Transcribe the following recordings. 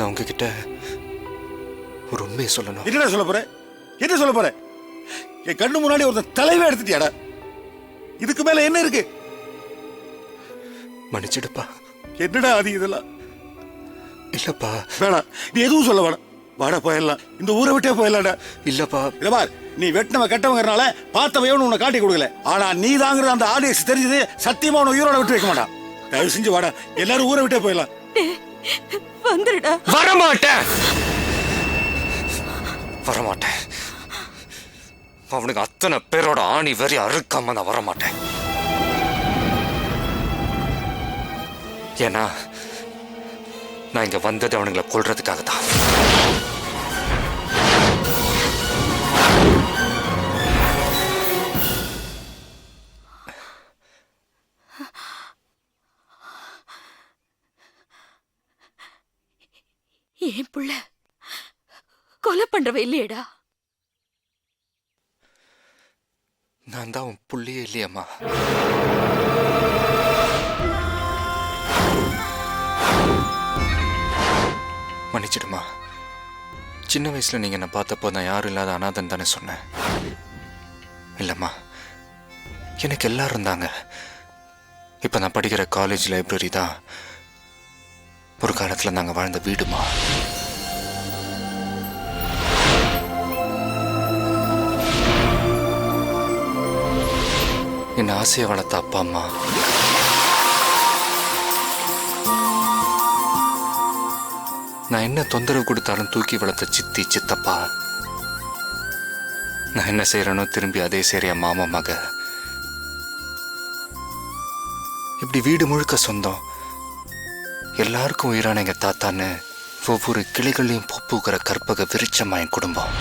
நான் உங்ககிட்ட ஒரு உண்மையை சொல்லணும். என்ன சொல்ல போற? என்ன சொல்ல போற? என் கண்ணு முன்னாடி ஒரு தலைவே எடுத்துட்டியாடா. இதுக்கு மேல என்ன இருக்கு? மன்னிச்சிடுப்பா. என்னடா அது இதெல்லாம்? இல்லப்பா. வேணாம், நீ எதுவும் சொல்ல வேணாம். வாடா போயிடலாம், இந்த ஊரை விட்டே போயிடலாம்டா. இல்லப்பா. இல்ல பார், நீ வெட்டினவ கெட்டவங்கிறனால பார்த்தவையோன்னு உன்னை காட்டி கொடுக்கல. ஆனா நீ தாங்கிறது அந்த ஆடியன்ஸ் தெரிஞ்சது சத்தியமா உன்னை உயிரோட விட்டு வைக்க மாட்டான். தயவு செஞ்சு வாடா, எல்லாரும் ஊரை விட்டே போயிடலாம். வந்துடுடா. வரமாட்டேன், வரமாட்டேன். அவனுக்கு அத்தனை பேரோட ஆணி வெறி அறுக்காம நான் வரமாட்டேன். ஏன்னா நான் இங்க வந்தது அவனுங்களை கொல்றதுக்காக தான். ஏன் புள்ள கொலை பண்றவ இல்லையடா? நான் தான் உன் புள்ளியே இல்லையம்மா. மன்னிச்சிடுமா. சின்ன வயசுல நீங்க என்ன பார்த்தப்போ நான் யாரும் இல்லாத அனாதன் தானே சொன்னேன். இல்லம்மா, எனக்கு எல்லாரும் இருந்தாங்க. இப்ப நான் படிக்கிற காலேஜ் லைப்ரரி தான் ஒரு காலத்துல நாங்க வாழ்ந்த வீடுமா. என்ன ஆசையை வளர்த்த அப்பா அம்மா, நான் என்ன தொந்தரவு கொடுத்தாலும் தூக்கி வளர்த்த சித்தி சித்தப்பா, நான் என்ன செய்யறேனோ திரும்பி அதே செய்ய மாமா மக, இப்படி வீடு முழுக்க சொந்தம், எல்லாருக்கும் உயிரான எங்க தாத்தான்னு ஒவ்வொரு கிளைகளையும் பூக்கிற கற்பக விருட்சமா என் குடும்பம்.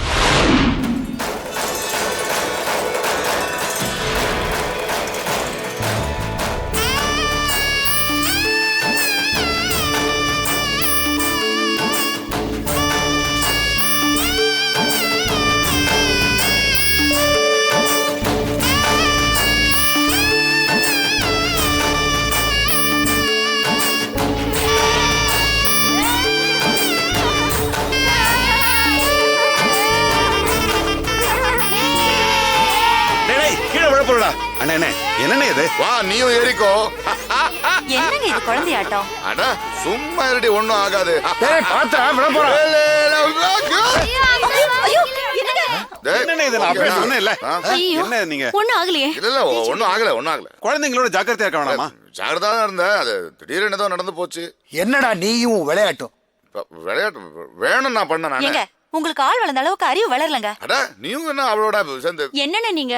என்னன்னு இது? வா, நீயும் ஏறிக்கோ. என்னங்க இது குழந்தையாட்டம்? அட சும்மா இருடி, ஒண்ணும் ஆகாது. டேய் பாத்தா விட போறா. ஐயோ என்னங்க? என்னன்னு இது? நான் அப்பவே சொன்னேன்ல. ஐயோ என்ன நீங்க? ஒண்ணும் ஆகலையே. இல்ல ஒண்ணும் ஆகல, ஒண்ணும் ஆகல. குழந்தைங்களோட ஜாக்கிரதையா இருக்க வேணாமா? ஜாகிரதா தான் இருந்தேன். அது திடீர்னு ஏதோ நடந்து போச்சு. என்னடா நீயும் விளையாட்டும்? விளையாட்டு வேணும் நான் பண்ண நானே. ஏங்க உங்களுக்கு ஆள் வளர்ந்த அளவுக்கு அறிவு வளரலங்க. அட நீயும் என்ன அவளோட சேர்ந்து? என்னன்னு நீங்க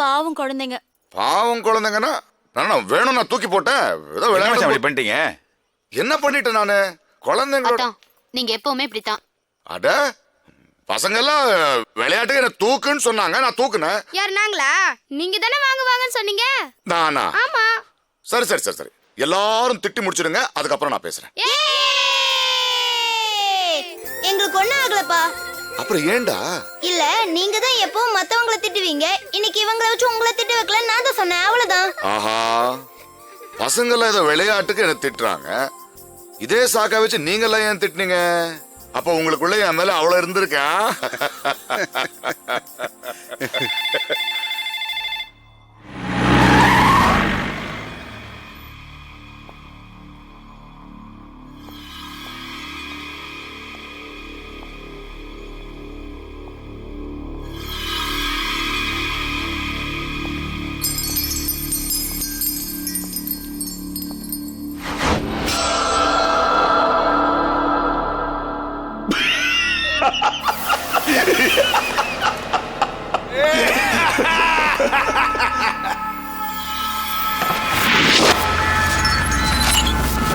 பாவம் குழந்தைங்க. பாவம் குழந்தைங்கன்னா நான் வேணும் நான் தூக்கி போட்டேன். ஏதோ விளையாட்டு பண்ணிட்டீங்க. என்ன பண்ணிட்டேன் நானு? குழந்தைங்களோட நீங்க எப்பவுமே இப்படித்தான். அட பசங்க எல்லாம் விளையாட்டுக்கு என்ன தூக்குன்னு சொன்னாங்க, நான் தூக்குனேன். யார் நாங்களா? நீங்க தானே வாங்குவாங்கன்னு சொன்னீங்க. நானா? ஆமா. சரி சரி சரி சரி, எல்லாரும் திட்டி முடிச்சிடுங்க, அதுக்கப்புறம் நான் பேசுறேன். எங்களுக்கு ஒண்ணும் ஆகலப்பா. அப்புறம் ஏண்டா? இல்ல நீங்க தான் எப்பவும் மத்தவங்கள திட்டுவீங்க, இன்னைக்கு இவங்கள வச்சு உங்களை திட்ட வைக்கல நான் தான் சொன்னேன், அவ்வளவுதான். ஆஹா, பசங்கள ஏதோ விளையாட்டுக்கு என்ன திட்டுறாங்க, இதே சாக்கா வச்சு நீங்க ஏன் திட்டுனீங்க? அப்ப உங்களுக்குள்ள என் மேல அவ்வளவு இருந்திருக்கா?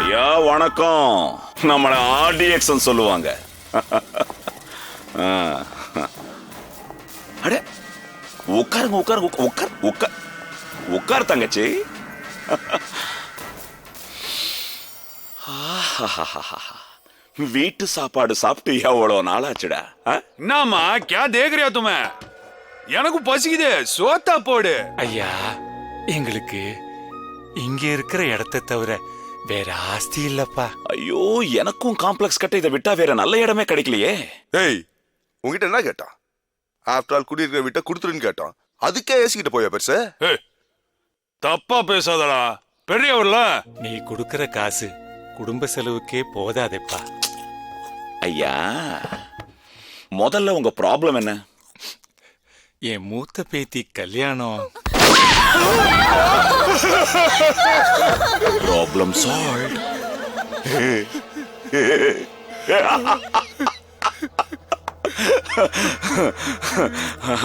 ஐயா வணக்கம். நம்மள ஆர்டிஎக்ஸ் சொல்லுவாங்க. அட உட்காருங்க உட்காருங்க உட்கார் உட்கார் உட்கார் தங்கச்சி. வீட்டு சாப்பாடு சாப்பிட்டு எவ்வளவு நாளாச்சுடா. என்னம்மா क्या देख रहे हो तुम? எனக்கு பசிக்குது, சோத்தா போடு. ஐயா, எங்களுக்கு இங்க இருக்கிற இடத்தை தவிர வேற ஆஸ்தி இல்லப்பா. ஐயோ, எனக்கும் காம்ப்ளெக்ஸ் கட்ட இதை விட்டா வேற நல்ல இடமே கிடைக்கலையே. ஏய், உங்ககிட்ட என்ன கேட்டான்? ஆஃப்டர் ஆல் குடியிருக்கிற வீட்டை கொடுத்துருன்னு கேட்டான். அதுக்கே ஏசிக்கிட்டு போயா பெருசு? தப்பா பேசாதடா, பெரியவர்ல. நீ கொடுக்கற காசு குடும்ப செலவுக்கே போதாதேப்பா. ஐயா, முதல்ல உங்க ப்ராப்ளம் என்ன? என் மூத்த பேத்தி கல்யாணம். Problem solve.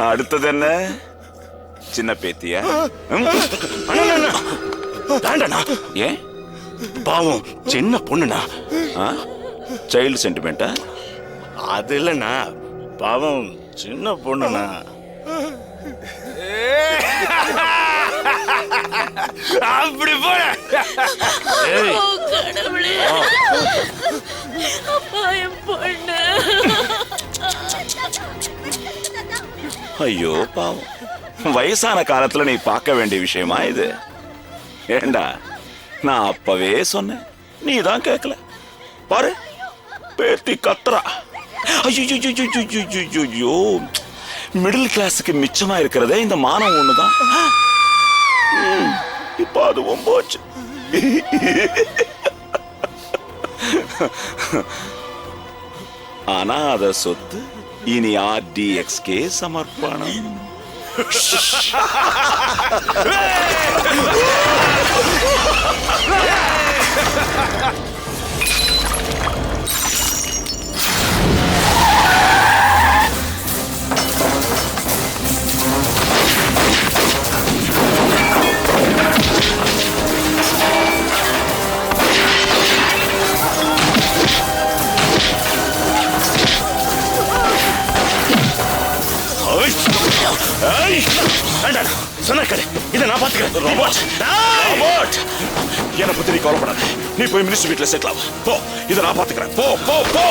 அடுத்தது என்ன? சின்ன பேத்தியா? வேண்டண்ணா, ஏன்? பாவம் சின்ன பொண்ணுண்ணா. சைல்டு சென்டிமெண்டா? அது இல்லண்ணா, பாவம் சின்ன பொண்ணுண்ணா. அப்படி போல. ஐயோ பாவம், வயசான காலத்துல நீ பார்க்க வேண்டிய விஷயமா இது? ஏண்டா, நான் அப்பவே சொன்னேன், நீ தான் கேட்கல. பாரு, பேத்தி கத்துறா. ஐயோ, மிடில் கிளாஸுக்கு மிச்சமா இருக்கிறதே இந்த மானம் ஒண்ணுதான். இப்ப அதுவும் போச்சு. ஆனா அத சொத்து இனி RDXக்கே சமர்ப்பணம். சொன்ன கடை, இதை நான் பாத்துக்கிறேன். என்ன பத்தி நீ கவலைப்படாத. நீ போய் மினிஸ்டர் வீட்டுல செட்டில் ஆகும். போ, இதை நான் பாத்துக்கிறேன். போ போ போ.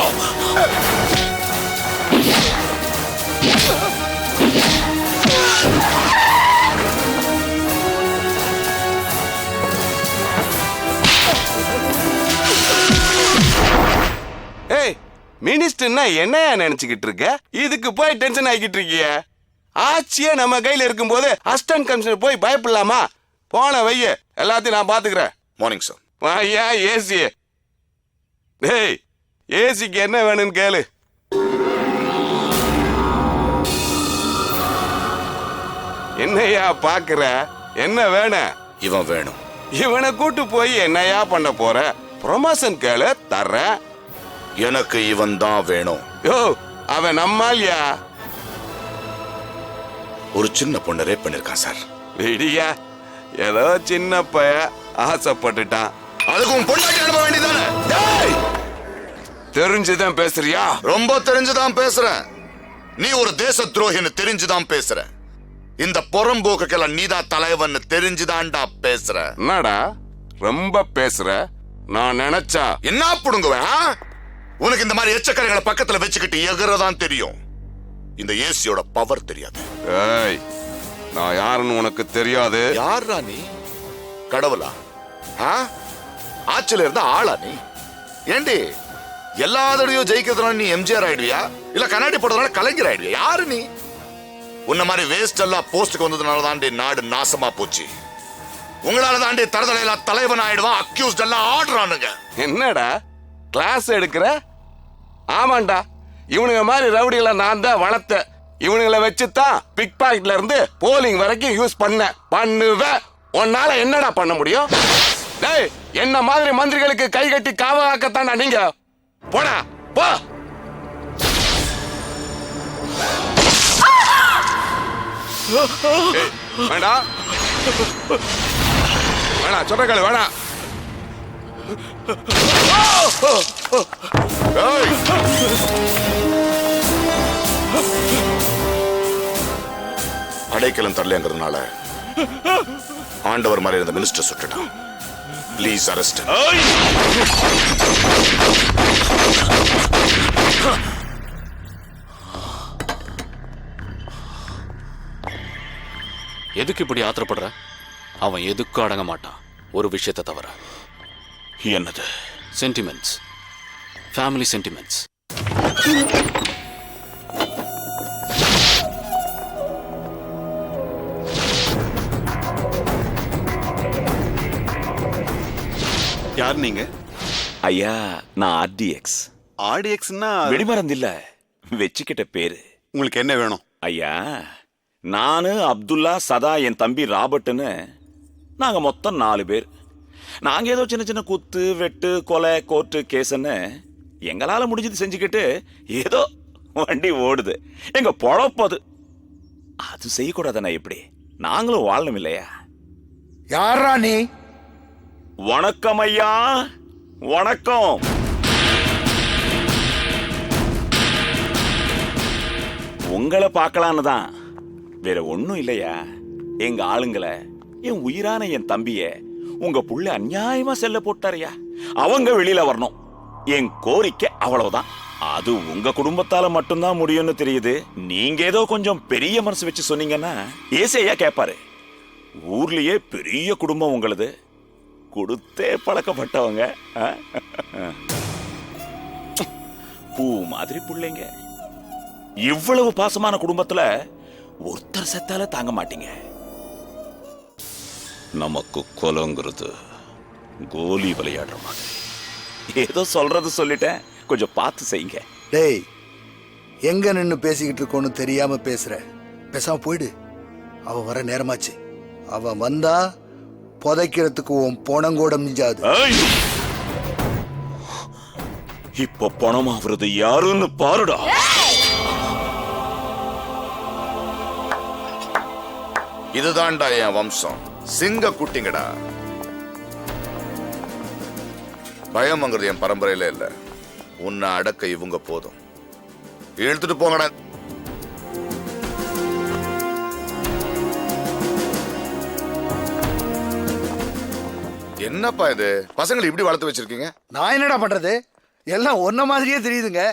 ஏய், மினிஸ்டர்னா என்னையா நினைச்சுக்கிட்டு இருக்க? இதுக்கு போய் டென்ஷன் ஆகிட்டு இருக்கிய? ஆட்சியே நம்ம கையில இருக்கும் போது அசிஸ்டன்ட் கமிஷனர் போய் பயப்படலாமா? போன வைய, எல்லாத்தையும் நான் பாத்துக்கிறேன். Morning sir. ஐயா, ஏசி. டேய், ஏசிக்கு என்ன வேணும்னு கேளு. என்னையா பாக்குற? என்ன வேணும்? இவன் வேணும். இவனை கூட்டு போய் என்னையா பண்ண போற? ப்ரொமோஷன் கேளு, தர்றேன். எனக்கு இவன் தான் வேணும். யோ, அவன் நம்மாலியா? ஒரு சின்ன பொண்ணை ரேப் பண்ணிருக்கான் சார். விடியா, ஏதோ சின்ன பைய ஆசைப்பட்டுட்டான். அதுக்கும் பொண்டாட்டி அனுப்ப வேண்டியதானே? தெரிஞ்சுதான் பேசுறியா? ரொம்ப தெரிஞ்சுதான் பேசுறேன். நீ ஒரு தேச துரோகின்னு தெரிஞ்சுதான் பேசுற. இந்த புறம்போக்கெல்லாம் நீதான் தலைவன் தெரிஞ்சுதான்டா பேசுற. என்னடா ரொம்ப பேசுற? நான் நினைச்சா என்ன புடுங்குவேன்? உனக்கு இந்த மாதிரி எச்சக்கரைகளை பக்கத்துல வச்சுக்கிட்டு எகிறதான் தெரியும். இந்த ஏசியோட பவர் தெரியாது. ஏய், நான் யாருன்னு உனக்கு தெரியாது. யாரா நீ? கடவுளா? ஆட்சியில இருந்த ஆளா நீ? ஏண்டி எல்லா தடையும் ஜெயிக்கிறதுனால நீ எம்ஜிஆர் ஆயிடுவியா, இல்ல கண்ணாடி போடுறதுனால கலைஞர் ஆயிடுவியா? யாரு நீ? உன்ன மாதிரி வேஸ்ட் எல்லாம் போஸ்டுக்கு வந்ததுனால தாண்டி நாடு நாசமா போச்சு. உங்களால தாண்டி தரதலையெல்லாம் தலைவன் ஆயிடுவான். அக்யூஸ்ட் எல்லாம் ஆடுறானுங்க. என்னடா கிளாஸ் எடுக்கிற? ஆமாண்டா, இவனுங்க மாதிரி ரவுடிகளை நான் தான் வளர்த்த. இவனுங்களை வச்சுதான் பிக் பாக்கெட்ல இருந்து போலிங் வரைக்கும் யூஸ் பண்ணுவேன். உன்னால என்னடா பண்ண முடியும்? டேய், என்ன மாதிரி மந்திரிகளுக்கு கை கட்டி காவலாக்கத்தானா நீங்க? போடா போ. வேண்டாம் வேணாம், சொல்றேன் வேணாம். அடைக்கலம் தரலங்கிறதுனால ஆண்டவர் மாதிரி இருந்த மினிஸ்டர் சுட்டுட்டான். Please arrest. எதுக்கு இப்படி ஆத்திரப்படுற? அவன் எதுக்கும் அடங்க மாட்டான், ஒரு விஷயத்தை தவிர. என்னது? Sentiments, family sentiments. யார் நீங்க? ஐயா, நான் ஆர்டிஎக்ஸ். ஆர்டிஎக்ஸ்னா வெடிமருந்து இல்ல, வச்சுக்கிட்ட பேரு. உங்களுக்கு என்ன வேணும்? ஐயா, நானு அப்துல்லா, சதா, என் தம்பி ராபர்ட்னு நாங்க மொத்தம் 4 பேர். நாங்க ஏதோ சின்ன சின்ன குத்து, வெட்டு, கொலை, கோர்ட்டு, கேஸ்ன்னு எங்களால முடிஞ்சது செஞ்சுக்கிட்டு ஏதோ வண்டி ஓடுது. எங்க பொழப்பது அது செய்யக்கூடாதுண்ணா. எப்படி? நாங்களும் வாழணும் இல்லையா? யாரா நீ? வணக்கம் ஐயா, வணக்கம். உங்களை பார்க்கலான்னு தான், வேற ஒண்ணும் இல்லையா. எங்க ஆளுங்களை, என் உயிரான என் தம்பிய உங்க புள்ள அநியாயமா செல்ல போட்டாரையா, அவங்க வெளியில வரணும். என் கோரிக்கை அவ்வளவுதான். அது உங்க குடும்பத்தால மட்டும்தான் முடியும்னு தெரியுது. நீங்க ஏதோ கொஞ்சம் பெரிய மனசு வச்சு சொன்னீங்கன்னா ஏசையா கேட்பாரு. ஊர்லயே பெரிய குடும்பம் உங்களது, கொடுத்தே பழக்கப்பட்டவங்க. பூ மாதிரி பிள்ளைங்க. இவ்வளவு பாசமான குடும்பத்துல ஒருத்தர் செத்தால தாங்க மாட்டீங்க. நமக்கு கொலங்கிறது கோலி விளையாடுற மாதிரி. ஏதோ சொல்றது சொல்லிட்டேன், கொஞ்சம் பார்த்து செய்யுங்க. டேய், எங்க நின்னு பேசிக்கிட்டு இருக்கோன்னு தெரியாம பேசுற. பேசாம போயிடு. அவன் வர நேரமாச்சு. அவன் வந்தா புதைக்கிறதுக்கு உன் பணங்கூட மிஞ்சாது. இப்ப பணம் ஆகுறது யாருன்னு பாருடா. இதுதான்டா என் வம்சம். சிங்க குட்டிங்கடா. பயம்ங்கிறது என் பரம்பரையில இல்ல. உன்னை அடக்க இவங்க போதும். இழுத்துட்டு போங்கடா. என்னப்பா இது? பசங்களை இப்படி வளர்த்து வச்சிருக்கீங்க? நான் என்னடா பண்றது? எல்லாம் ஒன்ன மாதிரியே தெரியுதுங்க.